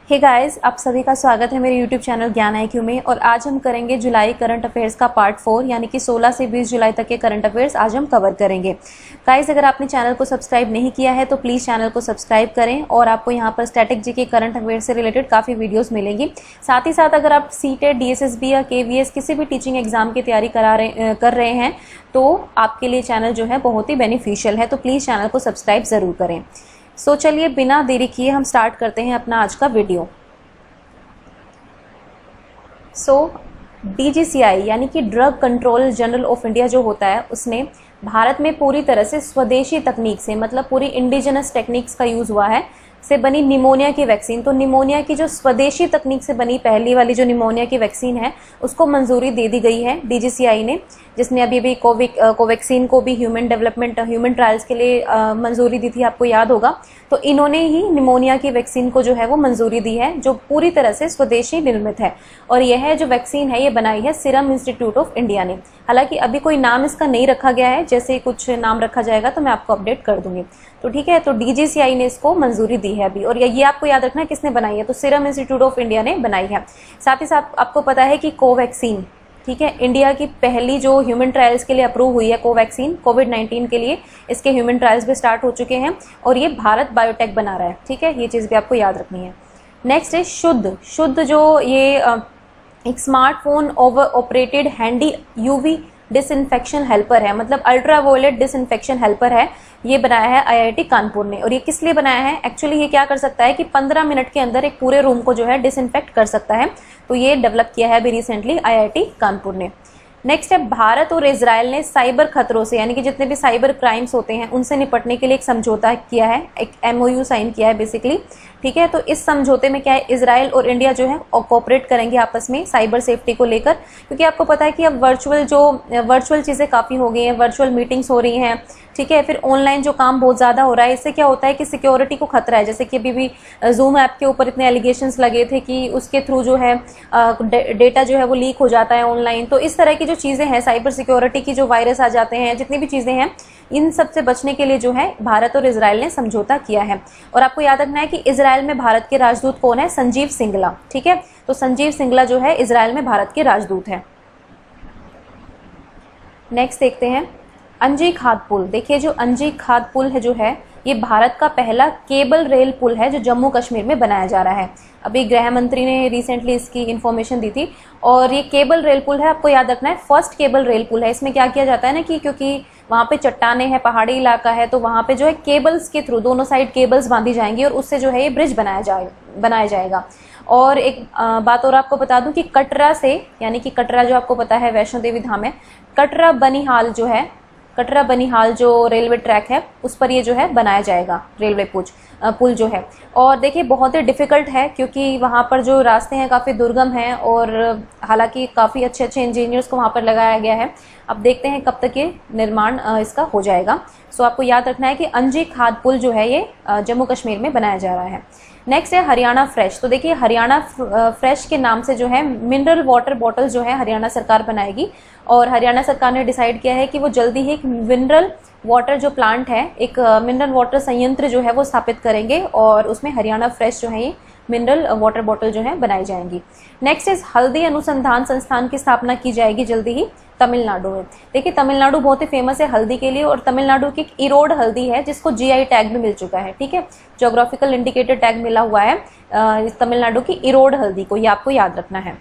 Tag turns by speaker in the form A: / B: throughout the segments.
A: Hey guys, आप सभी का स्वागत है मेरे यूट्यूब चैनल ज्ञान IQ में। और आज हम करेंगे जुलाई करंट अफेयर्स का पार्ट 4 यानी कि 16 से 20 जुलाई तक के करंट अफेयर्स आज हम कवर करेंगे। गाइस, अगर आपने चैनल को सब्सक्राइब नहीं किया है तो प्लीज़ चैनल को सब्सक्राइब करें और आपको यहाँ पर स्टैटिक जीके करंट अफेयर्स से रिलेटेड काफ़ी वीडियोज़ मिलेंगी। साथ ही साथ अगर आप सीटेट, DSSB या KVS किसी भी टीचिंग एग्जाम की तैयारी कर रहे हैं तो आपके लिए चैनल जो है बहुत ही बेनिफिशियल है, तो प्लीज़ चैनल को सब्सक्राइब ज़रूर करें। सो चलिए बिना देरी किए हम स्टार्ट करते हैं अपना आज का वीडियो। DGCI यानी कि drug control general of India जो होता है, उसने भारत में पूरी तरह से स्वदेशी तकनीक से, मतलब पूरी इंडिजिनस टेक्निक्स का यूज़ हुआ है, से बनी निमोनिया की वैक्सीन। तो निमोनिया की जो स्वदेशी तकनीक से बनी पहली वाली जो निमोनिया की वैक्सीन है उसको मंजूरी दे दी गई है DGCI ने, जिसने अभी कोवैक्सीन को भी ह्यूमन ट्रायल्स के लिए मंजूरी दी थी, आपको याद होगा। तो इन्होंने ही निमोनिया की वैक्सीन को जो है वो मंजूरी दी है, जो पूरी तरह से स्वदेशी निर्मित है। और यह जो वैक्सीन है ये बनाई है सीरम इंस्टीट्यूट ऑफ इंडिया ने। हालांकि अभी कोई नाम इसका नहीं रखा गया है, जैसे कुछ नाम रखा जाएगा तो मैं आपको अपडेट कर दूंगी। तो ठीक है, तो DGCI ने इसको मंजूरी दी है अभी। और ये आपको याद रखना है किसने बनाई है, तो सीरम इंस्टीट्यूट ऑफ इंडिया ने बनाई है। साथ ही साथ आपको पता है कि कोवैक्सीन, ठीक है, इंडिया की पहली जो ह्यूमन ट्रायल्स के लिए अप्रूव हुई है कोवैक्सीन, कोविड-19 के लिए इसके ह्यूमन ट्रायल्स भी स्टार्ट हो चुके हैं और ये भारत बायोटेक बना रहा है। ठीक है, ये चीज़ भी आपको याद रखनी है। नेक्स्ट है शुद्ध जो ये एक smartphone operated handy UV disinfection helper है, मतलब अल्ट्रावायलेट डिसइंफेक्शन हेल्पर है। ये बनाया है IIT कानपुर ने। और ये किस लिए बनाया है, एक्चुअली ये क्या कर सकता है कि 15 मिनट के अंदर एक पूरे रूम को जो है डिसइंफेक्ट कर सकता है। तो ये डेवलप किया है अभी रिसेंटली IIT कानपुर ने। नेक्स्ट है भारत और इजराइल ने साइबर खतरों से, यानी कि जितने भी साइबर क्राइम्स होते हैं उनसे निपटने के लिए एक समझौता किया है, एक MOU साइन किया है बेसिकली। ठीक है, तो इस समझौते में क्या है, इजराइल और इंडिया जो है कोऑपरेट करेंगे आपस में साइबर सेफ्टी को लेकर। क्योंकि आपको पता है कि अब वर्चुअल चीज़ें काफ़ी हो गई हैं, वर्चुअल मीटिंग्स हो रही हैं, ठीक है, फिर ऑनलाइन जो काम बहुत ज़्यादा हो रहा है। इससे क्या होता है कि सिक्योरिटी को खतरा है। जैसे कि अभी भी जूम ऐप के ऊपर इतने एलिगेशंस लगे थे कि उसके थ्रू जो है डेटा जो है वो लीक हो जाता है ऑनलाइन। तो इस तरह की जो चीज़ें हैं, साइबर सिक्योरिटी की जो वायरस आ जाते हैं, जितनी भी चीज़ें हैं, इन सब से बचने के लिए जो है भारत और इजराइल ने समझौता किया है। और आपको याद रखना है कि इजराइल में भारत के राजदूत कौन है, संजीव सिंगला। ठीक है, तो संजीव सिंगला जो है इजराइल में भारत के राजदूत हैं। नेक्स्ट देखते हैं अंजी खाद पुल। देखिए, जो अंजी खाद पुल है जो है ये भारत का पहला केबल रेल पुल है जो जम्मू कश्मीर में बनाया जा रहा है। अभी गृह मंत्री ने रिसेंटली इसकी इन्फॉर्मेशन दी थी। और ये केबल रेल पुल है, आपको याद रखना है फर्स्ट केबल रेल पुल है। इसमें क्या किया जाता है ना कि क्योंकि वहाँ पे चट्टाने हैं, पहाड़ी इलाका है, तो वहाँ पे जो है केबल्स के थ्रू दोनों साइड केबल्स बांधी जाएंगी और उससे जो है ये ब्रिज बनाया जाएगा। और एक बात और आपको बता दूं कि कटरा से, यानी कि कटरा जो आपको पता है वैष्णो देवी धाम है, कटरा बनिहाल जो रेलवे ट्रैक है उस पर ये जो है बनाया जाएगा रेलवे पुल जो है। और देखिए बहुत ही डिफ़िकल्ट है क्योंकि वहाँ पर जो रास्ते हैं काफ़ी दुर्गम हैं और हालांकि काफ़ी अच्छे इंजीनियर्स को वहाँ पर लगाया गया है। अब देखते हैं कब तक ये निर्माण इसका हो जाएगा। सो आपको याद रखना है कि अंजी खाद पुल जो है ये जम्मू कश्मीर में बनाया जा रहा है। नेक्स्ट है हरियाणा फ्रेश। तो देखिए हरियाणा फ्रेश के नाम से जो है मिनरल वाटर बॉटल जो है हरियाणा सरकार बनाएगी। और हरियाणा सरकार ने डिसाइड किया है कि वो जल्दी ही एक मिनरल वाटर जो प्लांट है, एक मिनरल वाटर संयंत्र जो है वो स्थापित करेंगे और उसमें हरियाणा फ्रेश जो है ये मिनरल वाटर बॉटल जो है बनाई जाएंगी। नेक्स्ट इज हल्दी अनुसंधान संस्थान की स्थापना की जाएगी जल्दी ही तमिलनाडु में। देखिए तमिलनाडु बहुत ही फेमस है हल्दी के लिए और तमिलनाडु की एक इरोड हल्दी है जिसको GI टैग भी मिल चुका है। ठीक है, ज्योग्राफिकल इंडिकेटर टैग मिला हुआ है तमिलनाडु की इरोड हल्दी को, ये आपको याद रखना है।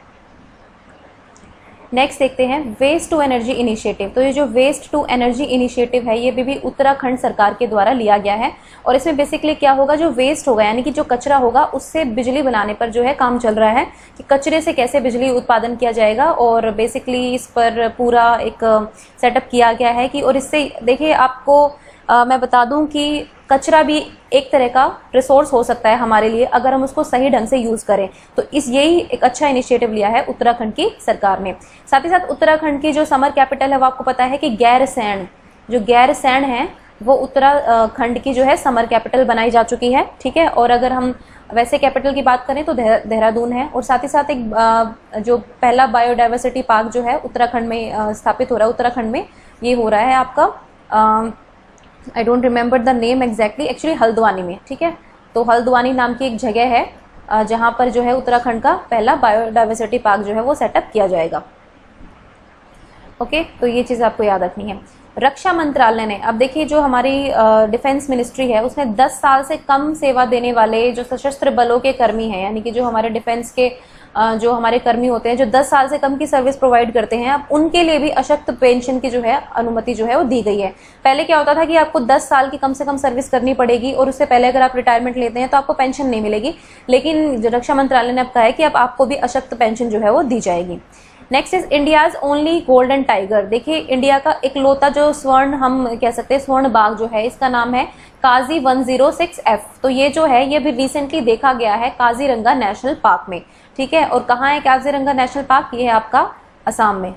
A: नेक्स्ट देखते हैं वेस्ट टू एनर्जी इनिशिएटिव। तो ये जो वेस्ट टू एनर्जी इनिशिएटिव है ये भी उत्तराखंड सरकार के द्वारा लिया गया है। और इसमें बेसिकली क्या होगा, जो वेस्ट होगा यानी कि जो कचरा होगा उससे बिजली बनाने पर जो है काम चल रहा है कि कचरे से कैसे बिजली उत्पादन किया जाएगा। और बेसिकली इस पर पूरा एक सेटअप किया गया है कि, और इससे देखिए आपको मैं बता दूं कि कचरा भी एक तरह का रिसोर्स हो सकता है हमारे लिए अगर हम उसको सही ढंग से यूज़ करें। तो यही एक अच्छा इनिशिएटिव लिया है उत्तराखंड की सरकार ने। साथ ही साथ उत्तराखंड की जो समर कैपिटल है वो आपको पता है कि गैरसैंण है वो उत्तराखंड की जो है समर कैपिटल बनाई जा चुकी है। ठीक है, और अगर हम वैसे कैपिटल की बात करें तो देहरादून है। और साथ ही साथ एक जो पहला बायोडाइवर्सिटी पार्क जो है उत्तराखंड में स्थापित हो रहा है, उत्तराखंड में ये हो रहा है आपका I don't remember the name exactly, actually Haldwani में। ठीक है, तो हल्द्वानी नाम की एक जगह है जहां पर जो है उत्तराखंड का पहला बायोडाइवर्सिटी पार्क जो है वो सेटअप किया जाएगा। ओके, तो ये चीज़ आपको याद रखनी है। रक्षा मंत्रालय ने, अब देखिए जो हमारी डिफेंस मिनिस्ट्री है उसने 10 साल से कम सेवा देने वाले जो सशस्त्र बलों के कर्मी हैं, यानी कि जो हमारे डिफेंस के जो हमारे कर्मी होते हैं जो 10 साल से कम की सर्विस प्रोवाइड करते हैं, अब उनके लिए भी अशक्त पेंशन की जो है अनुमति जो है वो दी गई है। पहले क्या होता था कि आपको 10 साल की कम से कम सर्विस करनी पड़ेगी और उससे पहले अगर आप रिटायरमेंट लेते हैं तो आपको पेंशन नहीं मिलेगी, लेकिन रक्षा मंत्रालय ने अब कहा है कि अब आपको भी अशक्त पेंशन जो है वो दी जाएगी। Next is India's only golden tiger. देखिए इंडिया का इकलौता जो स्वर्ण, हम कह सकते हैं स्वर्ण बाघ जो है, इसका नाम है काजी 106F। तो ये जो है ये भी रिसेंटली देखा गया है काजीरंगा नेशनल पार्क में, ठीक है। और कहाँ है काजीरंगा नेशनल पार्क? ये है आपका असम में,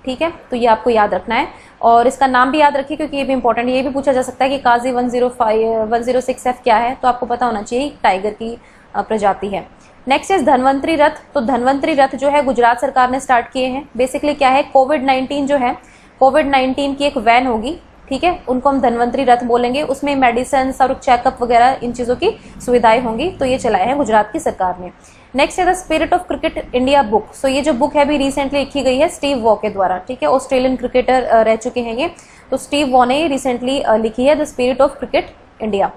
A: ठीक है। तो ये आपको याद रखना है और इसका नाम भी याद रखिए क्योंकि ये भी इंपॉर्टेंट है। ये भी पूछा जा सकता है कि काजी 106F क्या है, तो आपको पता होना चाहिए टाइगर की प्रजाति है। नेक्स्ट इज धनवंतरी रथ। तो धनवंतरी रथ जो है गुजरात सरकार ने स्टार्ट किए हैं। बेसिकली क्या है, कोविड-19 जो है, कोविड-19 की एक वैन होगी, ठीक है, उनको हम धनवंतरी रथ बोलेंगे। उसमें मेडिसिन और चेकअप वगैरह इन चीज़ों की सुविधाएं होंगी। तो ये चलाए हैं गुजरात की सरकार ने। नेक्स्ट है the spirit of cricket India book. So ये जो बुक है अभी रिसेंटली लिखी गई है स्टीव वॉ के द्वारा, ठीक है, ऑस्ट्रेलियन क्रिकेटर रह चुके हैं ये। तो स्टीव वॉ ने रिसेंटली लिखी है the spirit of cricket India.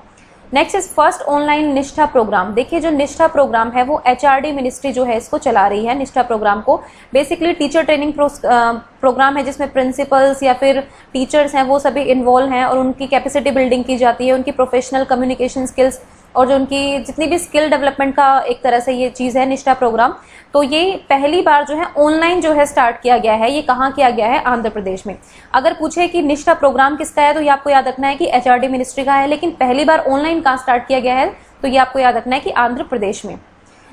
A: Next is first online निष्ठा प्रोग्राम। देखिए जो निष्ठा प्रोग्राम है वो HRD मिनिस्ट्री जो है इसको चला रही है। निष्ठा प्रोग्राम को बेसिकली टीचर ट्रेनिंग प्रोग्राम है जिसमें प्रिंसिपल्स या फिर टीचर्स हैं वो सभी इन्वॉल्व हैं और उनकी कैपेसिटी बिल्डिंग की जाती है, उनकी प्रोफेशनल कम्युनिकेशन स्किल्स और जो उनकी जितनी भी स्किल डेवलपमेंट का एक तरह से ये चीज़ है निष्ठा प्रोग्राम। तो ये पहली बार जो है ऑनलाइन जो है स्टार्ट किया गया है। ये कहाँ किया गया है? आंध्र प्रदेश में। अगर पूछे कि निष्ठा प्रोग्राम किसका है तो ये आपको याद रखना है कि HRD मिनिस्ट्री का है, लेकिन पहली बार ऑनलाइन कहाँ स्टार्ट किया गया है तो ये आपको याद रखना है कि आंध्र प्रदेश में।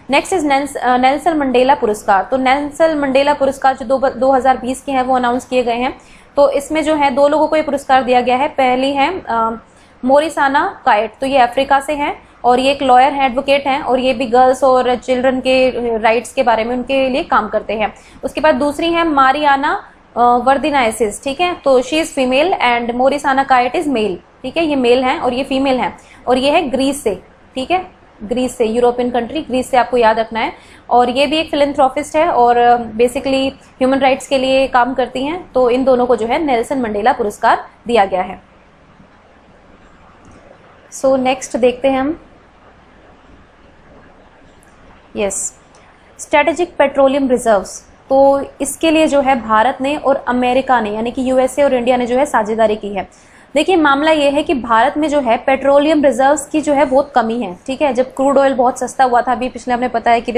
A: नेक्स्ट इज नेल्सन मंडेला पुरस्कार। तो नेल्सन मंडेला पुरस्कार जो 2020 के हैं वो अनाउंस किए गए हैं। तो इसमें जो है 2 लोगों को ये पुरस्कार दिया गया है। पहली है मोरिसाना कायट, तो ये अफ्रीका से हैं और ये एक लॉयर हैं, एडवोकेट हैं और ये भी गर्ल्स और चिल्ड्रन के राइट्स के बारे में उनके लिए काम करते हैं। उसके बाद दूसरी है मारियाना वर्दिनाइसिस, ठीक है, तो शी इज फीमेल एंड मोरिसाना कायट इज मेल, ठीक है, ये मेल हैं और ये फीमेल हैं और ये है ग्रीस से, ठीक है, ग्रीस से, यूरोपियन कंट्री ग्रीस से, आपको याद रखना है। और ये भी एक फिलैंथ्रोपिस्ट है और बेसिकली ह्यूमन राइट्स के लिए काम करती हैं। तो इन दोनों को जो है नेल्सन मंडेला पुरस्कार दिया गया है। सो नेक्स्ट देखते हैं हम, यस, स्ट्रेटेजिक पेट्रोलियम रिजर्व्स। तो इसके लिए जो है भारत ने और अमेरिका ने यानी कि USA और इंडिया ने जो है साझेदारी की है। देखिए मामला ये है कि भारत में जो है पेट्रोलियम रिजर्व्स की जो है बहुत कमी है, ठीक है। जब क्रूड ऑयल बहुत सस्ता हुआ था, अभी पिछले हमने पता है कि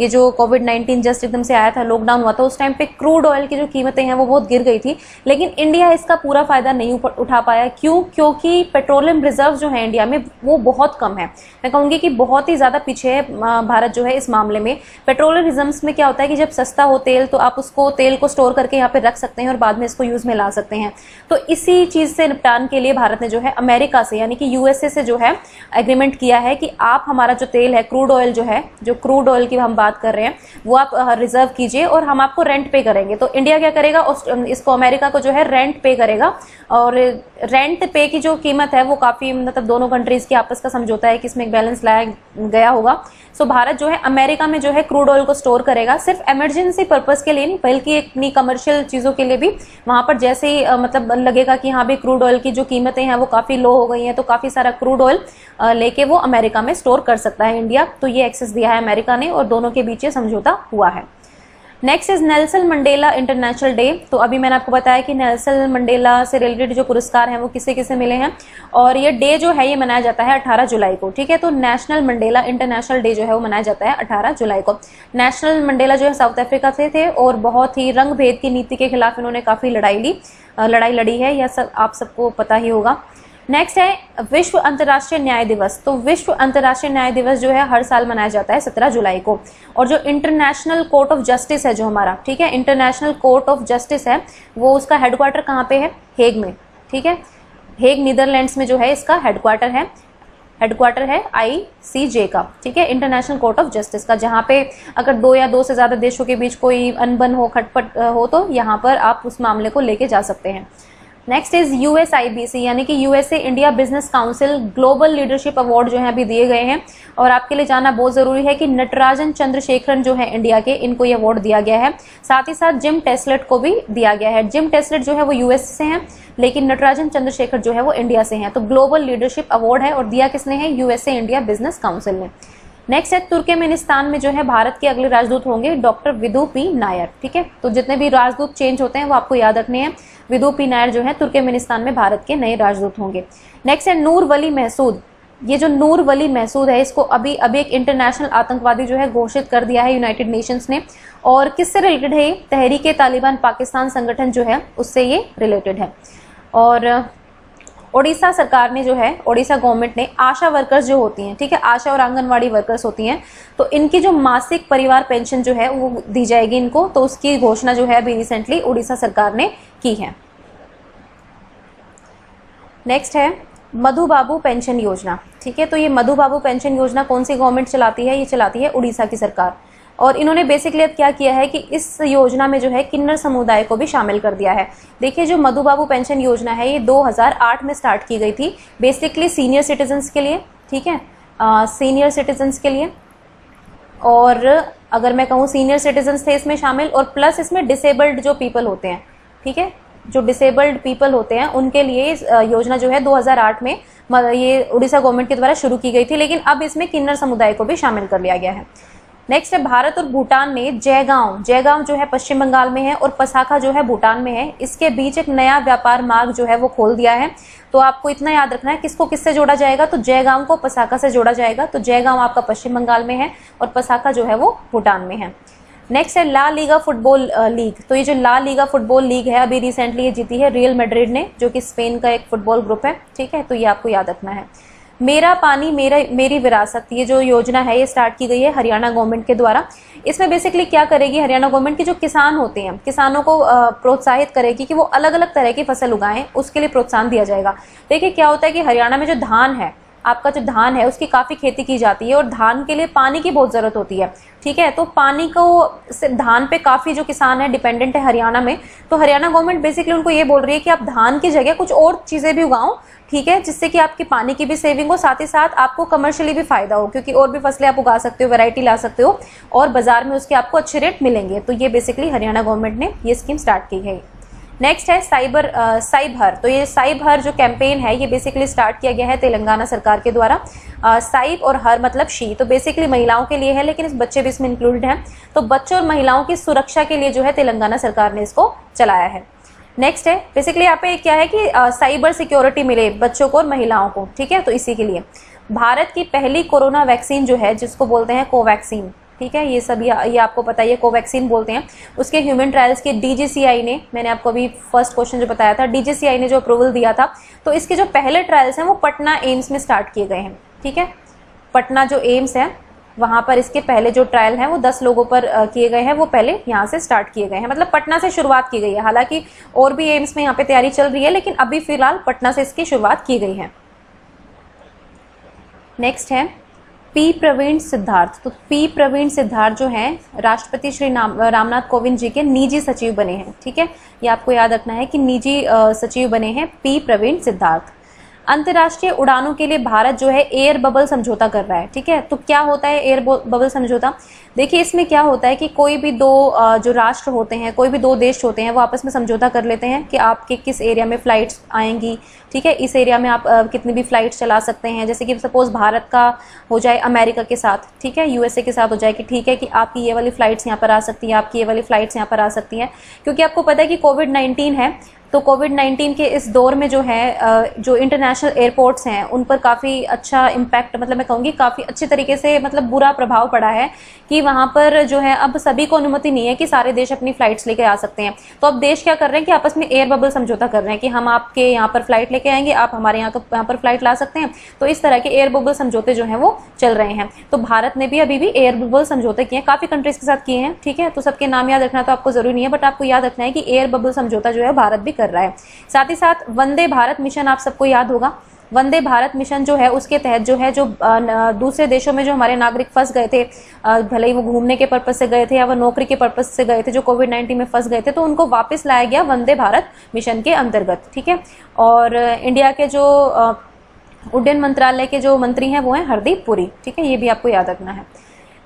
A: ये जो कोविड-19 जस्ट एकदम से आया था, लॉकडाउन हुआ था, उस टाइम पे क्रूड ऑयल की जो कीमतें हैं वो बहुत गिर गई थी, लेकिन इंडिया इसका पूरा फायदा नहीं उठा पाया। क्यों? क्योंकि पेट्रोलियम रिजर्व जो है इंडिया में वो बहुत कम है। मैं कहूँगी कि बहुत ही ज़्यादा पीछे है भारत जो है इस मामले में। पेट्रोलियम रिजर्व्स में क्या होता है कि जब सस्ता हो तेल तो आप उसको तेल को स्टोर करके यहाँ पे रख सकते हैं और बाद में इसको यूज़ में ला सकते हैं। तो इसी चीज़ से के लिए भारत ने जो है अमेरिका से यानी कि USA से जो है एग्रीमेंट किया है कि आप हमारा जो तेल है, क्रूड ऑयल जो है, जो क्रूड ऑयल की हम बात कर रहे हैं, वो आप रिजर्व कीजिए और हम आपको रेंट पे करेंगे। तो इंडिया क्या करेगा, इसको अमेरिका को जो है रेंट पे करेगा और रेंट पे की जो कीमत है वो काफ़ी, मतलब दोनों कंट्रीज की आपस का समझौता है कि इसमें एक बैलेंस लाया गया होगा। सो भारत जो है अमेरिका में जो है क्रूड ऑयल को स्टोर करेगा, सिर्फ इमरजेंसी पर्पस के लिए नहीं बल्कि अपनी कमर्शियल चीज़ों के लिए भी। वहाँ पर जैसे ही मतलब लगेगा कि हाँ भी क्रूड ऑयल की जो कीमतें हैं वो काफ़ी लो हो गई हैं, तो काफ़ी सारा क्रूड ऑयल लेके वो अमेरिका में स्टोर कर सकता है इंडिया। तो ये एक्सेस दिया है अमेरिका ने और दोनों के बीच ये समझौता हुआ है। Next is Nelson Mandela international day. तो अभी मैंने आपको बताया कि नेल्सन मंडेला से रिलेटेड जो पुरस्कार हैं वो किसे किसे मिले हैं और ये डे जो है ये मनाया जाता है 18 जुलाई को, ठीक है। तो नेशनल मंडेला इंटरनेशनल डे जो है वो मनाया जाता है 18 जुलाई को। नेशनल मंडेला जो है साउथ अफ्रीका से थे और बहुत ही रंग भेद की नीति के खिलाफ इन्होंने काफ़ी लड़ाई लड़ी है, यह सब आप सबको पता ही होगा। नेक्स्ट है विश्व अंतर्राष्ट्रीय न्याय दिवस। तो विश्व अंतर्राष्ट्रीय न्याय दिवस जो है हर साल मनाया जाता है 17 जुलाई को। और जो इंटरनेशनल कोर्ट ऑफ जस्टिस है जो हमारा, ठीक है, इंटरनेशनल कोर्ट ऑफ जस्टिस है वो उसका हेडक्वार्टर कहाँ पे है? हेग में, ठीक है। हेग नीदरलैंड्स में जो है इसका हेडक्वार्टर है ICJ का, ठीक है, इंटरनेशनल कोर्ट ऑफ जस्टिस का, जहाँ पे अगर 2 या 2 से ज़्यादा देशों के बीच कोई अनबन हो, खटपट हो तो यहाँ पर आप उस मामले को लेके जा सकते हैं। नेक्स्ट इज यूएसआईबीसी यानी कि USA India business council global leadership award जो है अभी दिए गए हैं। और आपके लिए जानना बहुत जरूरी है कि नटराजन चंद्रशेखरन जो है इंडिया के, इनको ये अवार्ड दिया गया है। साथ ही साथ जिम टेस्लेट को भी दिया गया है। जिम टेस्लेट जो है वो यूएस से हैं, लेकिन नटराजन चंद्रशेखर जो है वो इंडिया से हैं। तो ग्लोबल लीडरशिप अवार्ड है और दिया किसने है? यूएसए इंडिया बिजनेस काउंसिल ने। नेक्स्ट है तुर्कमेनिस्तान में जो है भारत के अगले राजदूत होंगे डॉक्टर विदु पी नायर। ठीक है, तो जितने भी राजदूत चेंज होते हैं वो आपको याद रखने हैं। विदु पी नायर जो है तुर्कमेनिस्तान में भारत के नए राजदूत होंगे। नेक्स्ट है नूर वली महसूद। ये जो नूर वली महसूद है, इसको अभी एक इंटरनेशनल आतंकवादी जो है घोषित कर दिया है यूनाइटेड नेशंस ने। और किससे रिलेटेड है ये? तहरीके तालिबान पाकिस्तान संगठन जो है उससे ये रिलेटेड है। और ओडिशा सरकार ने जो है, ओडिशा गवर्नमेंट ने आशा वर्कर्स जो होती हैं, ठीक है, आशा और आंगनवाड़ी वर्कर्स होती हैं, तो इनकी जो मासिक परिवार पेंशन जो है वो दी जाएगी इनको। तो उसकी घोषणा जो है अभी रिसेंटली ओडिशा सरकार ने की है। नेक्स्ट है मधु बाबू पेंशन योजना। ठीक है, तो ये मधु बाबू पेंशन योजना कौन सी गवर्नमेंट चलाती है? ये चलाती है उड़ीसा की सरकार। और इन्होंने बेसिकली अब क्या किया है कि इस योजना में जो है किन्नर समुदाय को भी शामिल कर दिया है। देखिए, जो मधु बाबू पेंशन योजना है ये 2008 में स्टार्ट की गई थी, बेसिकली सीनियर सिटीजन्स के लिए। ठीक है, सीनियर सिटीजन्स के लिए। और अगर मैं कहूँ सीनियर सिटीजन्स थे इसमें शामिल, और प्लस इसमें डिसेबल्ड जो पीपल होते हैं, ठीक है, जो डिसेबल्ड पीपल होते हैं उनके लिए योजना जो है 2008 में ये उड़ीसा गवर्नमेंट के द्वारा शुरू की गई थी। लेकिन अब इसमें किन्नर समुदाय को भी शामिल कर लिया गया है। नेक्स्ट है भारत और भूटान ने जयगांव जो है पश्चिम बंगाल में है और पसाखा जो है भूटान में है, इसके बीच एक नया व्यापार मार्ग जो है वो खोल दिया है। तो आपको इतना याद रखना है किसको किससे जोड़ा जाएगा, तो जयगांव को पसाखा से जोड़ा जाएगा। तो जयगांव आपका पश्चिम बंगाल में है और पसाखा जो है वो भूटान में है। नेक्स्ट है ला लीगा फुटबॉल लीग। तो ये जो ला लीगा फुटबॉल लीग है अभी रिसेंटली ये जीती है रियल मैड्रिड ने, जो कि स्पेन का एक फुटबॉल ग्रुप है। ठीक है, तो ये आपको याद रखना है। मेरा पानी मेरी विरासत, ये जो योजना है ये स्टार्ट की गई है हरियाणा गवर्नमेंट के द्वारा। इसमें बेसिकली क्या करेगी हरियाणा गवर्नमेंट की, जो किसान होते हैं किसानों को प्रोत्साहित करेगी कि वो अलग अलग तरह की फसल उगाएं, उसके लिए प्रोत्साहन दिया जाएगा। देखिए क्या होता है कि हरियाणा में जो धान है, आपका जो धान है उसकी काफी खेती की जाती है और धान के लिए पानी की बहुत जरूरत होती है। ठीक है, तो पानी को धान पे काफी जो किसान है डिपेंडेंट है हरियाणा में। तो हरियाणा गवर्नमेंट बेसिकली उनको ये बोल रही है कि आप धान की जगह कुछ और चीजें भी उगाओ, ठीक है, जिससे कि आपकी पानी की भी सेविंग हो, साथ ही साथ आपको कमर्शियली भी फायदा हो, क्योंकि और भी फसलें आप उगा सकते हो, वैरायटी ला सकते हो और बाजार में उसके आपको अच्छे रेट मिलेंगे। तो ये बेसिकली हरियाणा गवर्नमेंट ने ये स्कीम स्टार्ट की है। नेक्स्ट है साइब-हर। तो ये साइब-हर जो कैंपेन है ये बेसिकली स्टार्ट किया गया है तेलंगाना सरकार के द्वारा। साइब और हर मतलब शी, तो बेसिकली महिलाओं के लिए है, लेकिन इस बच्चे भी इसमें इंक्लूडेड हैं। तो बच्चों और महिलाओं की सुरक्षा के लिए जो है तेलंगाना सरकार ने इसको चलाया है। नेक्स्ट है बेसिकली यहाँ पे क्या है कि साइबर सिक्योरिटी मिले बच्चों को और महिलाओं को। ठीक है, तो इसी के लिए भारत की पहली कोरोना वैक्सीन जो है जिसको बोलते हैं कोवैक्सीन, ठीक है, ये सब ये आपको पता है कोवैक्सीन बोलते हैं, उसके ह्यूमन ट्रायल्स के डीजीसीआई ने, मैंने आपको अभी फर्स्ट क्वेश्चन जो बताया था, डीजीसीआई ने जो अप्रूवल दिया था, तो इसके जो पहले ट्रायल्स हैं वो पटना एम्स में स्टार्ट किए गए हैं। ठीक है, पटना जो एम्स है वहां पर इसके पहले जो ट्रायल है वो 10 लोगों पर किए गए हैं, वो पहले यहाँ से स्टार्ट किए गए हैं, मतलब पटना से शुरुआत की गई है। हालांकि और भी एम्स में यहाँ पे तैयारी चल रही है, लेकिन अभी फिलहाल पटना से इसकी शुरुआत की गई है। नेक्स्ट है पी प्रवीण सिद्धार्थ। तो पी प्रवीण सिद्धार्थ जो हैं राष्ट्रपति श्री रामनाथ कोविंद जी के निजी सचिव बने हैं। ठीक है, ये आपको याद रखना है कि निजी सचिव बने हैं पी प्रवीण सिद्धार्थ। अंतर्राष्ट्रीय उड़ानों के लिए भारत जो है एयर बबल समझौता कर रहा है। ठीक है, तो क्या होता है एयर बबल समझौता? देखिए इसमें क्या होता है कि कोई भी दो जो राष्ट्र होते हैं, कोई भी दो देश होते हैं, वो आपस में समझौता कर लेते हैं कि आपके किस एरिया में फ्लाइट्स आएंगी। ठीक है, इस एरिया में आप कितनी भी फ्लाइट्स चला सकते हैं। जैसे कि सपोज भारत का हो जाए अमेरिका के साथ, ठीक है, यूएसए के साथ हो जाए कि ठीक है कि आपकी ये वाली फ्लाइट्स यहाँ पर आ सकती हैं, आपकी ये वाली फ्लाइट्स यहाँ पर आ सकती हैं। क्योंकि आपको पता है कि कोविड-19 है, तो कोविड-19 के इस दौर में जो है जो इंटरनेशनल एयरपोर्ट्स हैं उन पर काफ़ी अच्छा इम्पैक्ट, मतलब मैं कहूँगी काफ़ी अच्छे तरीके से मतलब बुरा प्रभाव पड़ा है कि वहाँ पर जो है अब सभी को अनुमति नहीं है कि सारे देश अपनी फ्लाइट्स लेके आ सकते हैं। तो अब देश क्या कर रहे हैं कि आपस में एयर बबल समझौता कर रहे हैं कि हम आपके यहाँ पर फ्लाइट लेके आएंगे, आप हमारे यहाँ पर फ्लाइट ला सकते हैं। तो इस तरह के एयर बबल समझौते जो हैं वो चल रहे हैं। तो भारत ने भी अभी भी एयर बबल समझौते किए हैं, काफ़ी कंट्रीज के साथ किए हैं। ठीक है, तो सबके नाम याद रखना तो आपको जरूरी नहीं है, बट आपको याद रखना है कि एयर बबल समझौता जो है भारत भी कर रहा है। साथ ही साथ वंदे भारत मिशन आप सबको याद होगा, वंदे भारत मिशन जो है उसके तहत जो है, जो दूसरे देशों में जो हमारे नागरिक फंस गए थे, भले ही वो घूमने के पर्पज से गए थे या वो नौकरी के पर्पज से गए थे, जो कोविड-19 में फंस गए थे, तो उनको वापस लाया गया वंदे भारत मिशन के अंतर्गत। ठीक है, और इंडिया के जो उड्डयन मंत्रालय के जो मंत्री हैं वो हैं हरदीप पुरी। ठीक है, ये भी आपको याद रखना है।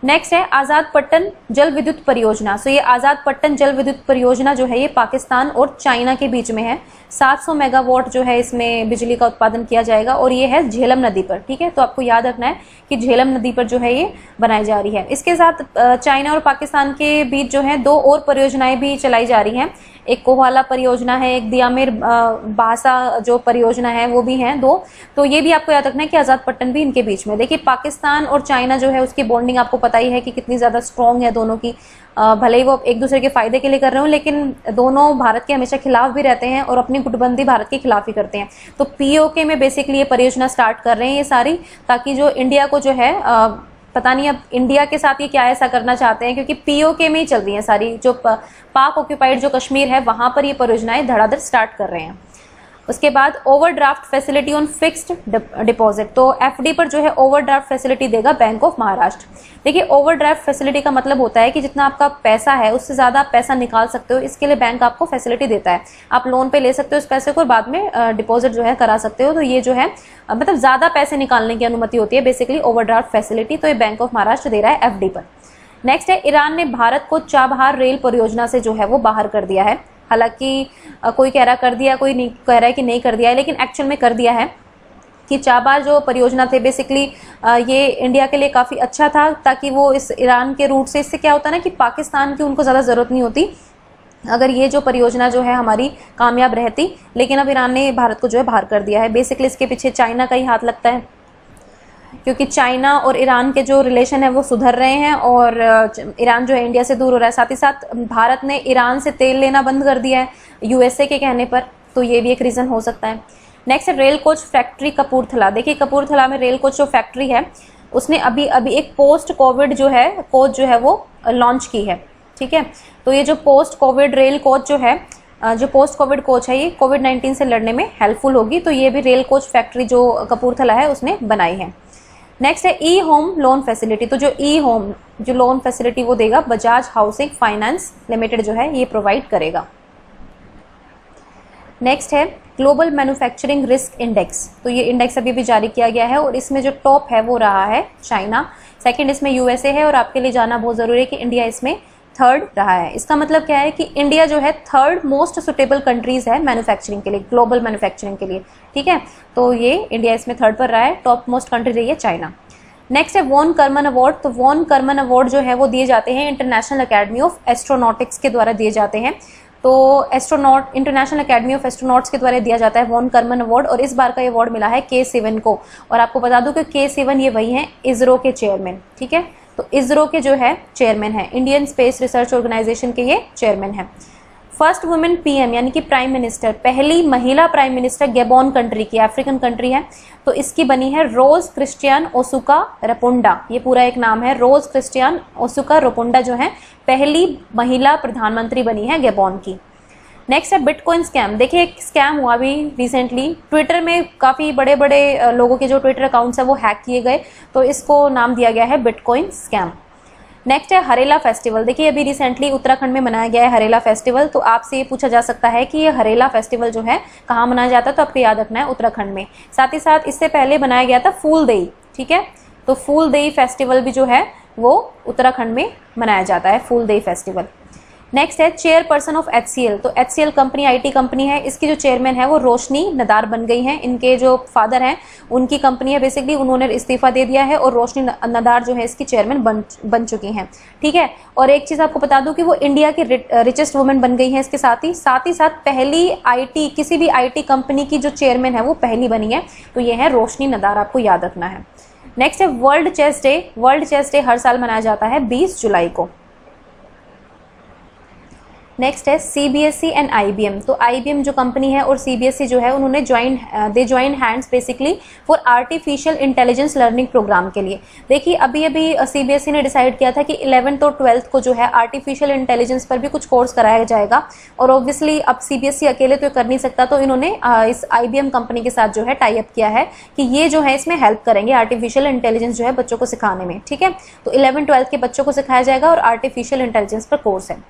A: नेक्स्ट है आजाद पट्टन जल विद्युत परियोजना। सो ये आजाद पट्टन जल विद्युत परियोजना जो है ये पाकिस्तान और चाइना के बीच में है। 700 मेगावाट जो है इसमें बिजली का उत्पादन किया जाएगा और ये है झेलम नदी पर। ठीक है, तो आपको याद रखना है कि झेलम नदी पर जो है ये बनाई जा रही है। इसके साथ चाइना और पाकिस्तान के बीच जो है 2 और परियोजनाएं भी चलाई जा रही हैं। एक कोहाला परियोजना है, एक दियामेर बासा जो परियोजना है वो भी हैं 2। तो ये भी आपको याद रखना है कि आजाद पट्टन भी इनके बीच में। देखिए पाकिस्तान और चाइना जो है उसकी बॉन्डिंग आपको पता ही है कि कितनी ज्यादा स्ट्रांग है दोनों की। भले ही वो एक दूसरे के फायदे के लिए कर रहे हो, लेकिन दोनों भारत के हमेशा खिलाफ भी रहते हैं और अपनी गुटबंदी भारत के खिलाफ ही करते हैं। तो पीओके में बेसिकली ये परियोजना स्टार्ट कर रहे हैं ये सारी, ताकि जो इंडिया को जो है पता नहीं अब इंडिया के साथ ये क्या ऐसा करना चाहते हैं, क्योंकि पीओके में ही चल रही है सारी। जो पाक ऑक्यूपाइड जो कश्मीर है वहां पर ये परियोजनाएं धड़ाधड़ स्टार्ट कर रहे हैं। उसके बाद overdraft facility on fixed deposit. तो एफडी पर जो है ओवरड्राफ्ट फैसिलिटी देगा बैंक ऑफ महाराष्ट्र। देखिए ओवरड्राफ्ट फैसिलिटी का मतलब होता है कि जितना आपका पैसा है उससे ज्यादा आप पैसा निकाल सकते हो, इसके लिए बैंक आपको फैसिलिटी देता है। आप लोन पे ले सकते हो इस पैसे को और बाद में डिपॉजिट जो है करा सकते हो। तो ये जो है मतलब ज्यादा पैसे निकालने की अनुमति होती है बेसिकली ओवरड्राफ्ट फैसिलिटी। तो ये बैंक ऑफ महाराष्ट्र दे रहा है एफडी पर। नेक्स्ट है ईरान ने भारत को चाबहार रेल परियोजना से जो है वो बाहर कर दिया है। हालांकि कोई कह रहा कर दिया, कोई नहीं कह रहा है कि नहीं कर दिया है, लेकिन एक्चुअल में कर दिया है कि चाबहार जो परियोजना थे बेसिकली ये इंडिया के लिए काफ़ी अच्छा था, ताकि वो इस ईरान के रूट से, इससे क्या होता है ना कि पाकिस्तान की उनको ज़्यादा ज़रूरत नहीं होती अगर ये जो परियोजना जो है हमारी कामयाब रहती। लेकिन अब ईरान ने भारत को जो है बाहर कर दिया है। बेसिकली इसके पीछे चाइना का ही हाथ लगता है, क्योंकि चाइना और ईरान के जो रिलेशन है वो सुधर रहे हैं और ईरान जो है इंडिया से दूर हो रहा है। साथ ही साथ भारत ने ईरान से तेल लेना बंद कर दिया है यूएसए के कहने पर, तो ये भी एक रीज़न हो सकता है। नेक्स्ट है रेल कोच फैक्ट्री कपूरथला। देखिए कपूरथला में रेल कोच जो फैक्ट्री है उसने अभी एक पोस्ट कोविड जो है कोच जो है वो लॉन्च की है। ठीक है, तो ये जो पोस्ट कोविड रेल कोच जो है, जो पोस्ट कोविड कोच है, ये कोविड-19 से लड़ने में हेल्पफुल होगी। तो ये भी रेल कोच फैक्ट्री जो कपूरथला है उसने बनाई है। नेक्स्ट है ई होम लोन फैसिलिटी। तो जो ई होम जो लोन फैसिलिटी वो देगा बजाज हाउसिंग फाइनेंस लिमिटेड जो है ये प्रोवाइड करेगा। नेक्स्ट है ग्लोबल मैन्युफैक्चरिंग रिस्क इंडेक्स। तो ये इंडेक्स अभी भी जारी किया गया है और इसमें जो टॉप है वो रहा है चाइना, सेकंड इसमें यूएसए है और आपके लिए जाना बहुत जरूरी है कि इंडिया इसमें थर्ड रहा है। इसका मतलब क्या है कि इंडिया जो है थर्ड मोस्ट सुटेबल कंट्रीज है मैन्युफैक्चरिंग के लिए, ग्लोबल मैन्युफैक्चरिंग के लिए। ठीक है, तो ये इंडिया इसमें थर्ड पर रहा है, टॉप मोस्ट कंट्री रही है चाइना। नेक्स्ट है वॉन कर्मन अवार्ड। तो वॉन कर्मन अवार्ड जो है वो दिए जाते हैं इंटरनेशनल अकेडमी ऑफ एस्ट्रोनॉटिक्स के द्वारा दिए जाते हैं। तो इंटरनेशनल अकेडमी ऑफ एस्ट्रोनॉट्स के द्वारा दिया जाता है वॉन कर्मन अवार्ड और इस बार का अवार्ड मिला है K7 को। और आपको बता दूं कि K7 ये वही हैं इसरो के चेयरमैन। ठीक है, तो इसरो के जो है चेयरमैन है, इंडियन स्पेस रिसर्च ऑर्गेनाइजेशन के ये चेयरमैन है। फर्स्ट वुमेन पीएम यानी कि प्राइम मिनिस्टर, पहली महिला प्राइम मिनिस्टर गैबोन कंट्री की, अफ्रीकन कंट्री है, तो इसकी बनी है रोज क्रिस्टियन ओसुका रपुंडा। ये पूरा एक नाम है, रोज क्रिस्टियन ओसुका रपुंडा जो है पहली महिला प्रधानमंत्री बनी है गैबोन की। नेक्स्ट है बिटकॉइन स्कैम। देखिए एक स्कैम हुआ अभी रिसेंटली, ट्विटर में काफ़ी बड़े बड़े लोगों के जो ट्विटर अकाउंट्स है वो हैक किए गए, तो इसको नाम दिया गया है बिटकॉइन स्कैम। नेक्स्ट है हरेला फेस्टिवल। देखिए अभी रिसेंटली उत्तराखंड में मनाया गया है हरेला फेस्टिवल, तो आपसे ये पूछा जा सकता है कि ये हरेला फेस्टिवल जो है कहाँ मनाया जाता है, तो आपको याद रखना है उत्तराखंड में। साथ ही साथ इससे पहले बनाया गया था फूलदेई। ठीक है, तो फूलदेई फेस्टिवल भी जो है वो उत्तराखंड में मनाया जाता है, फूलदेई फेस्टिवल। नेक्स्ट है चेयरपर्सन ऑफ HCL। तो HCL कंपनी IT कंपनी है, इसकी जो चेयरमैन है वो रोशनी नदार बन गई हैं। इनके जो फादर हैं उनकी कंपनी है बेसिकली, उन्होंने इस्तीफा दे दिया है और रोशनी नदार जो है इसकी चेयरमैन बन चुकी हैं। ठीक है, और एक चीज़ आपको बता दूं कि वो इंडिया की रिचेस्ट वुमेन बन गई हैं। इसके साथ ही पहली किसी भी IT कंपनी की जो चेयरमैन है वो पहली बनी है, तो ये है रोशनी नदार, आपको याद रखना है। नेक्स्ट है world chess day. World chess day हर साल मनाया जाता है 20 जुलाई को। नेक्स्ट है सीबीएसई एंड आईबीएम। तो आईबीएम जो कंपनी है और सीबीएसई जो है उन्होंने they join hands basically for artificial intelligence learning programme के लिए। देखिए अभी अभी सीबीएसई ने डिसाइड किया था कि 11th और 12th को जो है आर्टिफिशियल इंटेलिजेंस पर भी कुछ कोर्स कराया जाएगा, और ऑब्वियसली अब सीबीएसई अकेले तो कर नहीं सकता, तो इन्होंने इस आईबीएम कंपनी के साथ जो है टाई अप किया है कि ये जो है इसमें हेल्प करेंगे आर्टिफिशियल इंटेलिजेंस जो है बच्चों को सिखाने में। ठीक है, तो 11-12 के बच्चों को सिखाया जाएगा और आर्टिफिशियल इंटेलिजेंस पर कोर्स है।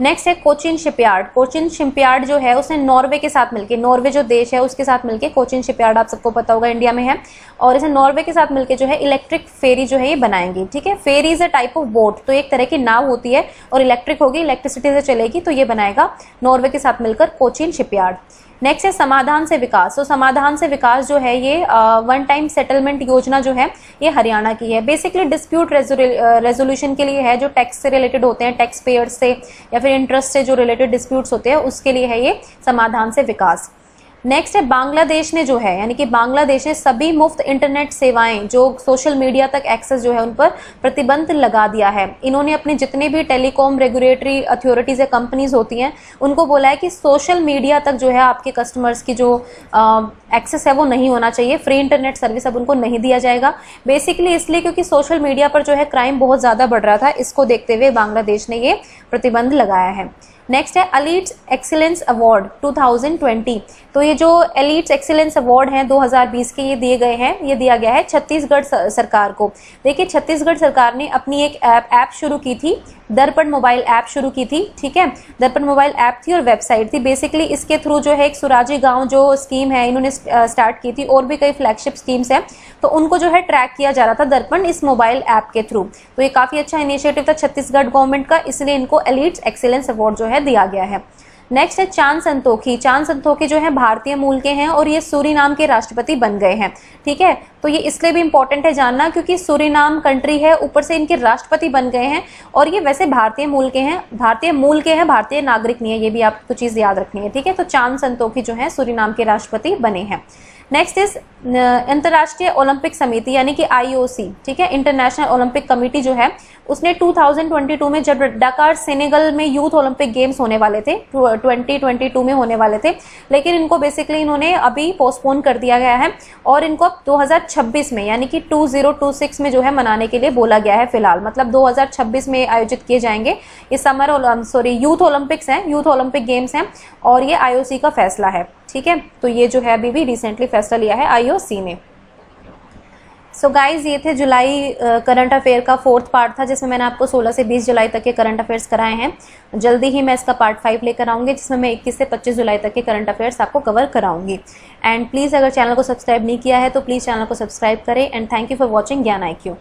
A: नेक्स्ट है कोचिन शिपयार्ड। कोचिन शिपयार्ड जो है उसने नॉर्वे के साथ मिलके, नॉर्वे जो देश है उसके साथ मिलके, कोचिन शिपयार्ड आप सबको पता होगा इंडिया में है, और इसे नॉर्वे के साथ मिलके जो है इलेक्ट्रिक फेरी जो है ये बनाएंगे। ठीक है, ferry is a type of boat, तो एक तरह की नाव होती है और इलेक्ट्रिक होगी, इलेक्ट्रिसिटी से चलेगी, तो ये बनाएगा नॉर्वे के साथ मिलकर कोचिन शिपयार्ड। नेक्स्ट है समाधान से विकास। तो समाधान से विकास जो है ये वन टाइम सेटलमेंट योजना जो है ये हरियाणा की है। बेसिकली डिस्प्यूट रेजोल्यूशन के लिए है, जो टैक्स से रिलेटेड होते हैं, टैक्स पेयर्स से या फिर इंटरेस्ट से जो रिलेटेड डिस्प्यूट्स होते हैं उसके लिए है ये समाधान से विकास। नेक्स्ट है बांग्लादेश ने जो है, यानी कि बांग्लादेश ने सभी मुफ्त इंटरनेट सेवाएं जो सोशल मीडिया तक एक्सेस जो है उन पर प्रतिबंध लगा दिया है। इन्होंने अपने जितने भी टेलीकॉम रेगुलेटरी अथॉरिटीज या कंपनीज होती हैं उनको बोला है कि सोशल मीडिया तक जो है आपके कस्टमर्स की जो एक्सेस है वो नहीं होना चाहिए, फ्री इंटरनेट सर्विस अब उनको नहीं दिया जाएगा। बेसिकली इसलिए क्योंकि सोशल मीडिया पर जो है क्राइम बहुत ज़्यादा बढ़ रहा था, इसको देखते हुए बांग्लादेश ने ये प्रतिबंध लगाया है। नेक्स्ट है एलीट्स एक्सीलेंस अवार्ड 2020। तो ये जो एलीट्स एक्सीलेंस अवार्ड हैं 2020 के ये दिए गए हैं, ये दिया गया है छत्तीसगढ़ सरकार को। देखिए छत्तीसगढ़ सरकार ने अपनी एक ऐप शुरू की थी, दर्पण मोबाइल ऐप शुरू की थी। ठीक है, दर्पण मोबाइल ऐप थी और वेबसाइट थी। बेसिकली इसके थ्रू जो है एक सुराजी गांव जो स्कीम है इन्होंने स्टार्ट की थी, और भी कई फ्लैगशिप स्कीम्स हैं, तो उनको जो है ट्रैक किया जा रहा था दर्पण इस मोबाइल ऐप के थ्रू। तो ये काफी अच्छा इनिशिएटिव था छत्तीसगढ़ गवर्नमेंट का, इसलिए इनको एलीट्स एक्सीलेंस अवार्ड जो है दिया गया है। नेक्स्ट है चांद संतोखी। चांद संतोखी जो है भारतीय मूल के हैं और ये सूरीनाम के राष्ट्रपति बन गए हैं। ठीक है, तो ये इसलिए भी इंपॉर्टेंट है जानना क्योंकि सूरीनाम कंट्री है, ऊपर से इनके राष्ट्रपति बन गए हैं, और ये वैसे भारतीय मूल के हैं, भारतीय नागरिक नहीं है, ये भी आपको चीज याद रखनी है। ठीक है, तो चांद संतोखी जो है सूरीनाम के राष्ट्रपति बने हैं। नेक्स्ट इज अंतर्राष्ट्रीय ओलंपिक समिति यानी कि आईओसी। ठीक है, इंटरनेशनल ओलंपिक कमेटी जो है उसने 2022 में जब डकार सेनेगल में यूथ ओलंपिक गेम्स होने वाले थे, 2022 में होने वाले थे, लेकिन इनको बेसिकली इन्होंने अभी पोस्टपोन कर दिया गया है और इनको अब 2026 में यानी कि 2026 में जो है मनाने के लिए बोला गया है फिलहाल। मतलब 2026 में आयोजित किए जाएंगे ये यूथ ओलंपिक्स हैं, यूथ ओलंपिक गेम्स हैं, और ये आईओसी का फैसला है। ठीक है, तो ये जो है अभी भी रिसेंटली फैसला लिया है आईओसी ने। सो गाइज ये थे जुलाई करंट अफेयर का 4th पार्ट था, जिसमें मैंने आपको 16 से 20 जुलाई तक के करंट अफेयर्स कराए हैं। जल्दी ही मैं इसका पार्ट 5 लेकर आऊँगी, जिसमें मैं 21 से 25 जुलाई तक के करंट अफेयर्स आपको कवर कराऊंगी। एंड प्लीज़ अगर चैनल को सब्सक्राइब नहीं किया है तो प्लीज़ चैनल को सब्सक्राइब करें। And thank you for watching ज्ञान IQ।